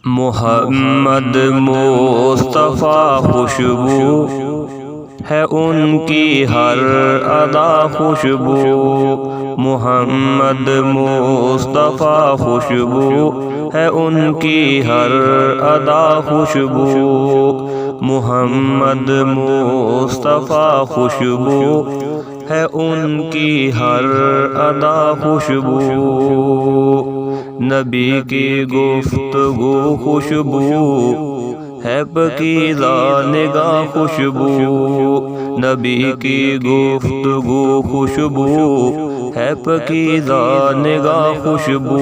محمد مصطفیٰ خوشبو ہے ان کی ہر ادا خوشبو، محمد مصطفیٰ خوشبو ہے ان کی ہر ادا خوشبو، محمد مصطفیٰ خوشبو ہے ان کی ہر ادا خوشبو، نبی کی گفتگو خوشبو ہے پاکیزہ نگاہ خوشبو، نبی کی گفتگو خوشبو ہے پاکیزہ نگاہ خوشبو،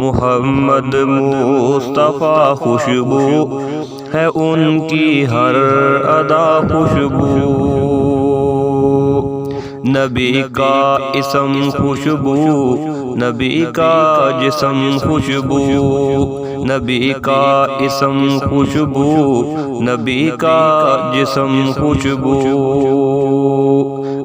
محمد مصطفیٰ خوشبو ہے ان کی ہر ادا خوشبو، نبی کا اسم خوشبو، نبی کا جسم خوشبو، نبی کا اسم خوشبو، نبی کا جسم خوشبو،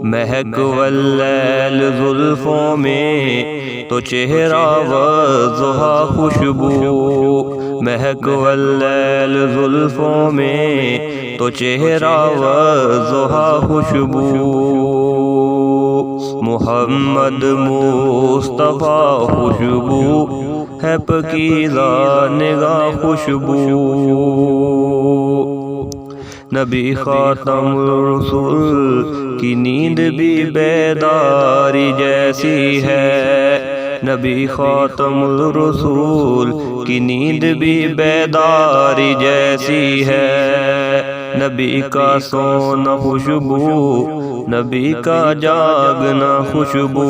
مہک واللیل زلفوں میں تو چہرہ والضحیٰ خوشبو، مہک واللیل زلفوں میں تو چہرہ والضحیٰ خوشبو، محمد مصطفیٰ خوشبو ہے پاکیزہ نگاہ خوشبو، نبی خاتم الرسول کی نیند بھی بیداری جیسی ہے، نبی خاتم الرسول کی نیند بھی بیداری جیسی ہے، نبی کا سونا خوشبو، نبی کا جاگنا خوشبو،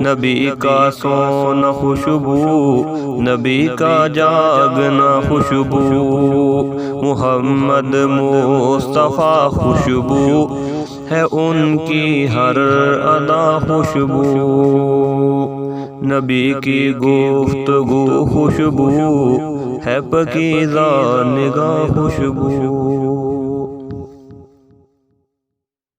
نبی کا سونا خوشبو، نبی کا جاگنا خوشبو، محمد مصطفیٰ خوشبو ہے ان کی ہر ادا خوشبو، نبی کی گفتگو خوشبو ہے پاکیزہ نگاہ خوشبو۔